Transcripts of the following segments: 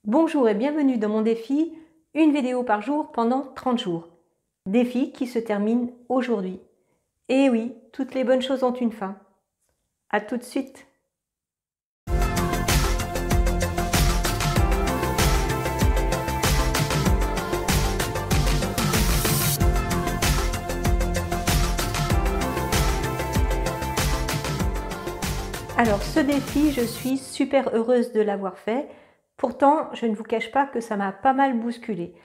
Bonjour et bienvenue dans mon défi, une vidéo par jour pendant 30 jours. Défi qui se termine aujourd'hui. Et oui, toutes les bonnes choses ont une fin. À tout de suite. Alors ce défi, je suis super heureuse de l'avoir fait. Pourtant, je ne vous cache pas que ça m'a pas mal bousculé.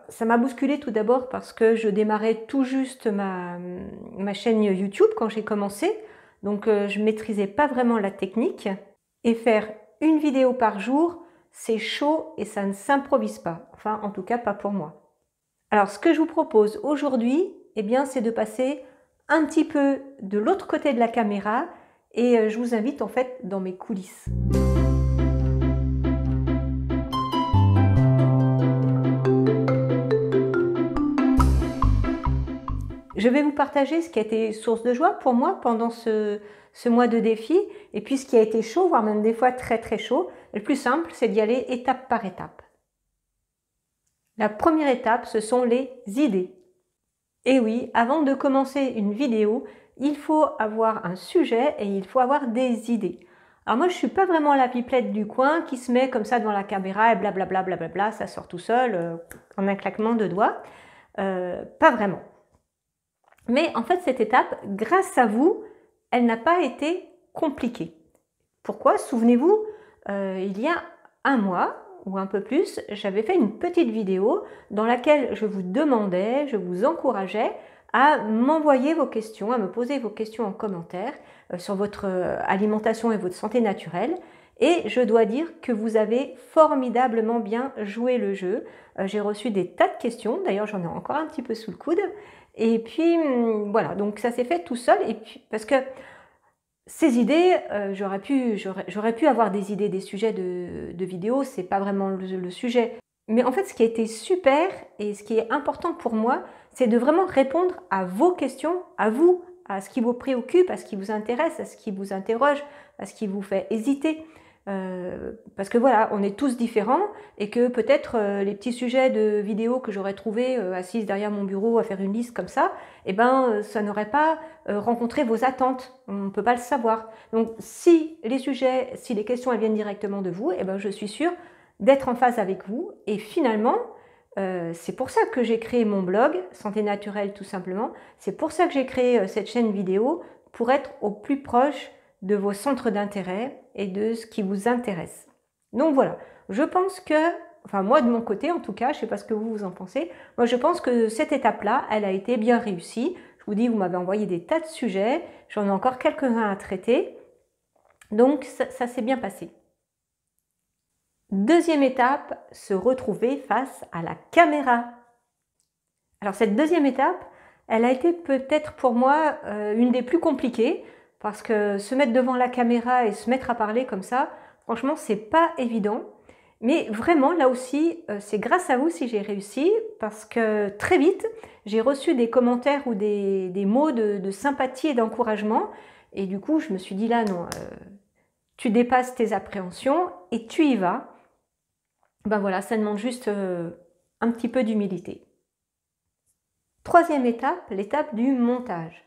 Ça m'a bousculé tout d'abord parce que je démarrais tout juste ma chaîne YouTube quand j'ai commencé. Donc je ne maîtrisais pas vraiment la technique. Et faire une vidéo par jour, c'est chaud et ça ne s'improvise pas. Enfin, en tout cas, pas pour moi. Alors ce que je vous propose aujourd'hui, eh bien, c'est de passer un petit peu de l'autre côté de la caméra et je vous invite en fait dans mes coulisses. Je vais vous partager ce qui a été source de joie pour moi pendant ce mois de défi et puis ce qui a été chaud, voire même des fois très très chaud. Le plus simple, c'est d'y aller étape par étape. La première étape, ce sont les idées. Et oui, avant de commencer une vidéo, il faut avoir un sujet et il faut avoir des idées. Alors moi, je ne suis pas vraiment la pipelette du coin qui se met comme ça devant la caméra et blablabla, blablabla, ça sort tout seul en un claquement de doigts. Pas vraiment. Mais en fait, cette étape, grâce à vous, elle n'a pas été compliquée. Pourquoi? Souvenez-vous, il y a un mois ou un peu plus, j'avais fait une petite vidéo dans laquelle je vous demandais, je vous encourageais à m'envoyer vos questions, à me poser vos questions en commentaire sur votre alimentation et votre santé naturelle. Et je dois dire que vous avez formidablement bien joué le jeu. J'ai reçu des tas de questions, d'ailleurs j'en ai encore un petit peu sous le coude. Et puis voilà, donc ça s'est fait tout seul. Et puis, parce que ces idées, j'aurais pu avoir des idées, des sujets de vidéos, c'est pas vraiment le sujet. Mais en fait, ce qui a été super et ce qui est important pour moi, c'est de vraiment répondre à vos questions, à vous, à ce qui vous préoccupe, à ce qui vous intéresse, à ce qui vous interroge, à ce qui vous fait hésiter. Parce que voilà, on est tous différents et que peut-être les petits sujets de vidéos que j'aurais trouvés assise derrière mon bureau à faire une liste comme ça, eh ben, ça n'aurait pas rencontré vos attentes. On ne peut pas le savoir. Donc si les sujets, si les questions elles viennent directement de vous, eh ben, je suis sûre d'être en phase avec vous. Et finalement, c'est pour ça que j'ai créé mon blog, Santé Naturelle tout simplement. C'est pour ça que j'ai créé cette chaîne vidéo, pour être au plus proche de vos centres d'intérêt et de ce qui vous intéresse. Donc voilà, je pense que, enfin moi de mon côté en tout cas, je ne sais pas ce que vous en pensez, moi je pense que cette étape-là, elle a été bien réussie. Je vous dis, vous m'avez envoyé des tas de sujets, j'en ai encore quelques-uns à traiter, donc ça s'est bien passé. Deuxième étape, se retrouver face à la caméra. Alors cette deuxième étape, elle a été peut-être pour moi une des plus compliquées, parce que se mettre devant la caméra et se mettre à parler comme ça, franchement, c'est pas évident. Mais vraiment, là aussi, c'est grâce à vous si j'ai réussi, parce que très vite, j'ai reçu des commentaires ou des mots de sympathie et d'encouragement. Et du coup, je me suis dit là, non, tu dépasses tes appréhensions et tu y vas. Ben voilà, ça demande juste un petit peu d'humilité. Troisième étape, l'étape du montage.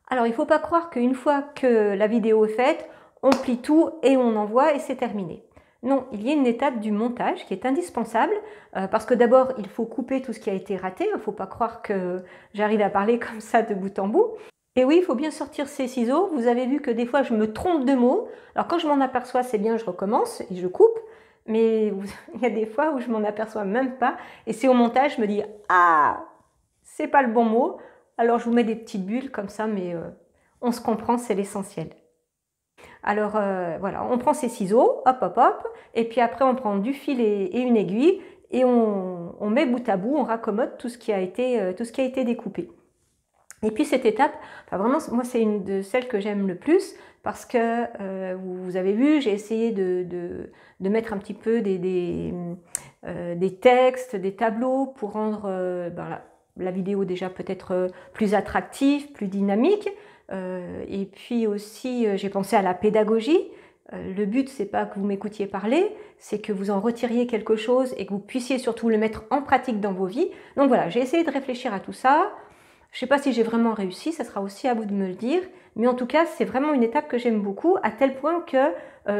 Alors, il ne faut pas croire qu'une fois que la vidéo est faite, on plie tout et on envoie et c'est terminé. Non, il y a une étape du montage qui est indispensable parce que d'abord, il faut couper tout ce qui a été raté. Il ne faut pas croire que j'arrive à parler comme ça de bout en bout. Et oui, il faut bien sortir ses ciseaux. Vous avez vu que des fois, je me trompe de mots. Alors, quand je m'en aperçois, c'est bien, je recommence et je coupe. Mais il y a des fois où je m'en aperçois même pas. Et c'est au montage, je me dis « Ah, c'est pas le bon mot ». Alors, je vous mets des petites bulles comme ça, mais on se comprend, c'est l'essentiel. Alors, voilà, on prend ses ciseaux, hop, hop, hop, et puis après, on prend du fil et une aiguille, et on met bout à bout, on raccommode tout ce qui a été découpé. Et puis, cette étape, enfin, vraiment, moi, c'est une de celles que j'aime le plus, parce que, vous avez vu, j'ai essayé de mettre un petit peu des textes, des tableaux, pour rendre la vidéo déjà peut-être plus attractive, plus dynamique. Et puis aussi, j'ai pensé à la pédagogie. Le but, c'est pas que vous m'écoutiez parler, c'est que vous en retiriez quelque chose et que vous puissiez surtout le mettre en pratique dans vos vies. Donc voilà, j'ai essayé de réfléchir à tout ça. Je ne sais pas si j'ai vraiment réussi, ça sera aussi à vous de me le dire. Mais en tout cas, c'est vraiment une étape que j'aime beaucoup, à tel point que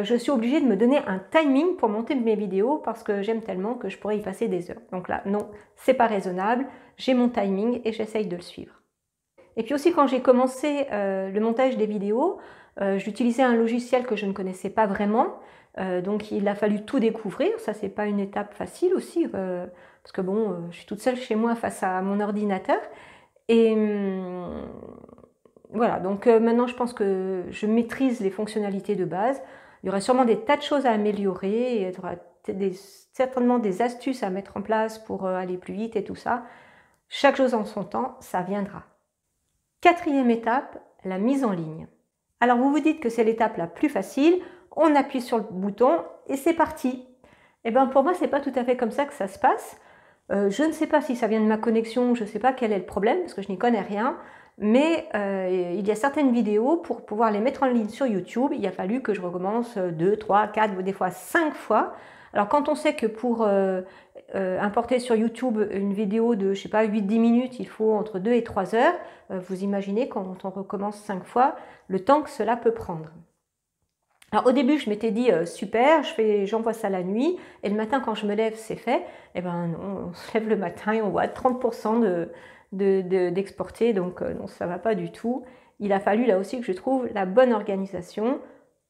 je suis obligée de me donner un timing pour monter mes vidéos parce que j'aime tellement que je pourrais y passer des heures. Donc là, non, c'est pas raisonnable. J'ai mon timing et j'essaye de le suivre. Et puis aussi, quand j'ai commencé le montage des vidéos, j'utilisais un logiciel que je ne connaissais pas vraiment. Donc il a fallu tout découvrir. Ça, c'est pas une étape facile aussi, parce que bon, je suis toute seule chez moi face à mon ordinateur. Et voilà, donc maintenant je pense que je maîtrise les fonctionnalités de base. Il y aura sûrement des tas de choses à améliorer, et il y aura certainement des astuces à mettre en place pour aller plus vite et tout ça. Chaque chose en son temps, ça viendra. Quatrième étape, la mise en ligne. Alors vous vous dites que c'est l'étape la plus facile, on appuie sur le bouton et c'est parti. Et bien pour moi, c'est pas tout à fait comme ça que ça se passe. Je ne sais pas si ça vient de ma connexion, je ne sais pas quel est le problème parce que je n'y connais rien, mais il y a certaines vidéos, pour pouvoir les mettre en ligne sur YouTube, il a fallu que je recommence 2, 3, 4, des fois 5 fois. Alors quand on sait que pour importer sur YouTube une vidéo de, je sais pas, 8-10 minutes, il faut entre 2 et 3 heures, vous imaginez quand on recommence 5 fois, le temps que cela peut prendre. Alors au début, je m'étais dit super, j'envoie ça la nuit et le matin quand je me lève, c'est fait. Eh ben non, on se lève le matin et on voit 30% d'exporter, donc non, ça va pas du tout. Il a fallu là aussi que je trouve la bonne organisation,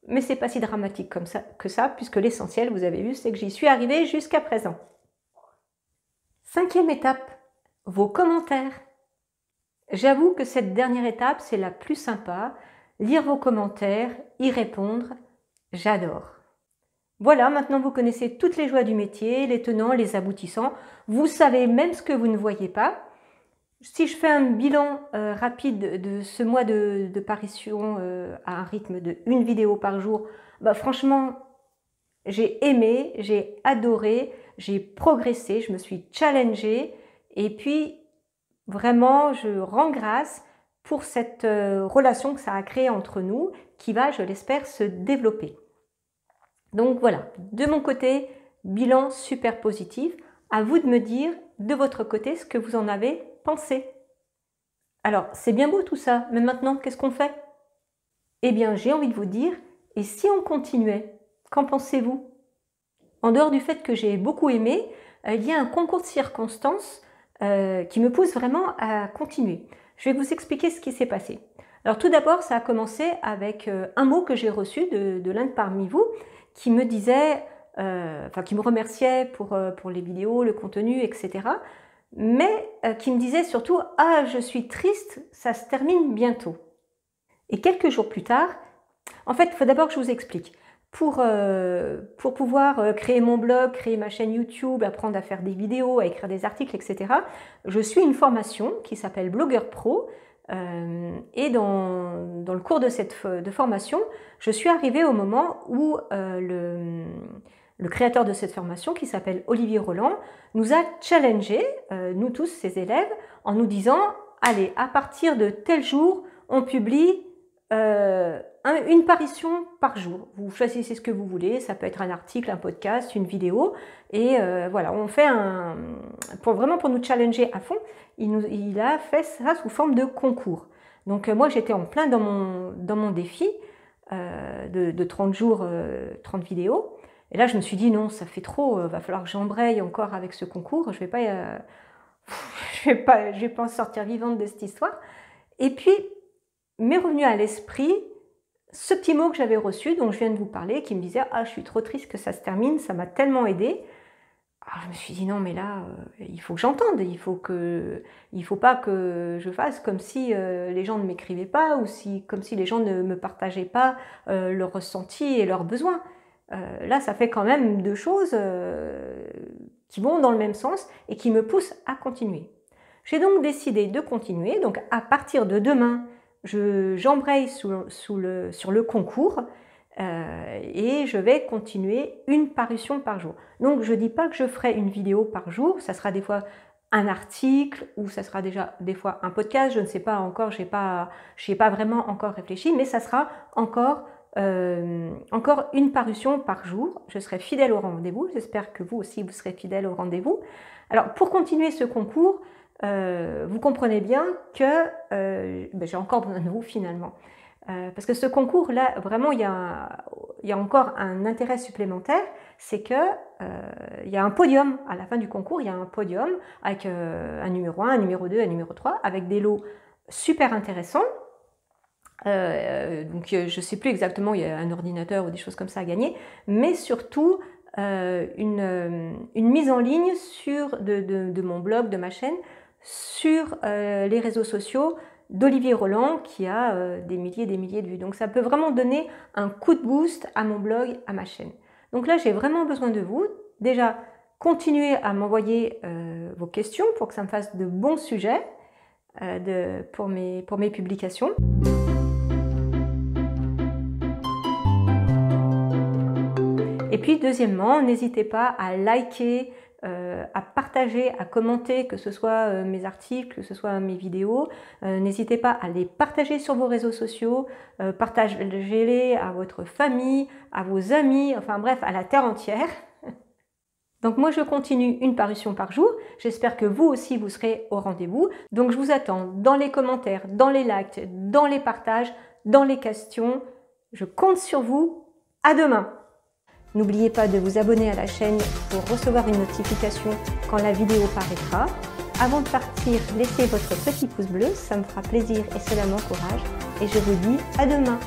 mais c'est pas si dramatique que ça, puisque l'essentiel, vous avez vu, c'est que j'y suis arrivée jusqu'à présent. Cinquième étape, vos commentaires. J'avoue que cette dernière étape, c'est la plus sympa. Lire vos commentaires, y répondre, j'adore. Voilà, maintenant vous connaissez toutes les joies du métier, les tenants, les aboutissants. Vous savez même ce que vous ne voyez pas. Si je fais un bilan rapide de ce mois de parution à un rythme de 1 vidéo par jour, bah franchement, j'ai aimé, j'ai adoré, j'ai progressé, je me suis challengée et puis vraiment, je rends grâce pour cette relation que ça a créée entre nous qui va, je l'espère, se développer. Donc voilà, de mon côté, bilan super positif. À vous de me dire de votre côté ce que vous en avez pensé. Alors, c'est bien beau tout ça, mais maintenant, qu'est-ce qu'on fait? Eh bien, j'ai envie de vous dire, et si on continuait? Qu'en pensez-vous? En dehors du fait que j'ai beaucoup aimé, il y a un concours de circonstances qui me pousse vraiment à continuer. Je vais vous expliquer ce qui s'est passé. Alors tout d'abord, ça a commencé avec un mot que j'ai reçu de l'un de parmi vous qui me disait, qui me remerciait pour les vidéos, le contenu, etc. Mais qui me disait surtout « Ah, je suis triste, ça se termine bientôt ». Et quelques jours plus tard, en fait, il faut d'abord que je vous explique. Pour pouvoir créer mon blog, créer ma chaîne YouTube, apprendre à faire des vidéos, à écrire des articles, etc., je suis une formation qui s'appelle Blogueur Pro. Et dans le cours de cette formation, je suis arrivée au moment où le créateur de cette formation, qui s'appelle Olivier Roland, nous a challengés, nous tous, ses élèves, en nous disant « Allez, à partir de tel jour, on publie une parution par jour. Vous choisissez ce que vous voulez, ça peut être un article, un podcast, une vidéo, et voilà, on fait vraiment pour nous challenger à fond, il a fait ça sous forme de concours. Donc moi j'étais en plein dans mon défi de 30 jours, 30 vidéos, et là je me suis dit non, ça fait trop, va falloir que j'embraye encore avec ce concours, je vais pas en sortir vivante de cette histoire. Et puis m'est revenu à l'esprit ce petit mot que j'avais reçu, dont je viens de vous parler, qui me disait « Ah, je suis trop triste que ça se termine, ça m'a tellement aidé ». Alors je me suis dit « Non, mais là, il faut que j'entende, il faut pas que je fasse comme si les gens ne m'écrivaient pas, ou comme si les gens ne me partageaient pas leurs ressentis et leurs besoins. Là, ça fait quand même deux choses qui vont dans le même sens et qui me poussent à continuer. J'ai donc décidé de continuer, donc à partir de demain, j'embraye sur le concours et je vais continuer une parution par jour. Donc je ne dis pas que je ferai une vidéo par jour, ça sera des fois un article ou ça sera déjà des fois un podcast, je ne sais pas encore, je n'y ai pas vraiment encore réfléchi, mais ça sera encore encore une parution par jour. Je serai fidèle au rendez-vous. J'espère que vous aussi, vous serez fidèle au rendez-vous. Alors, pour continuer ce concours, vous comprenez bien que j'ai encore besoin de vous finalement. Parce que ce concours-là, vraiment, il y a encore un intérêt supplémentaire, c'est que il y a un podium. À la fin du concours, il y a un podium avec un numéro 1, un numéro 2, un numéro 3, avec des lots super intéressants. Donc je ne sais plus exactement, il y a un ordinateur ou des choses comme ça à gagner, mais surtout une mise en ligne de mon blog, de ma chaîne, sur les réseaux sociaux d'Olivier Roland qui a des milliers et des milliers de vues. Donc ça peut vraiment donner un coup de boost à mon blog, à ma chaîne. Donc là, j'ai vraiment besoin de vous. Déjà, continuez à m'envoyer vos questions pour que ça me fasse de bons sujets pour mes publications. Et puis deuxièmement, n'hésitez pas à liker, à partager, à commenter, que ce soit mes articles, que ce soit mes vidéos. N'hésitez pas à les partager sur vos réseaux sociaux, partagez-les à votre famille, à vos amis, enfin bref, à la terre entière. Donc moi je continue une parution par jour, j'espère que vous aussi vous serez au rendez-vous. Donc je vous attends dans les commentaires, dans les likes, dans les partages, dans les questions. Je compte sur vous, à demain! N'oubliez pas de vous abonner à la chaîne pour recevoir une notification quand la vidéo paraîtra. Avant de partir, laissez votre petit pouce bleu, ça me fera plaisir et cela m'encourage. Et je vous dis à demain!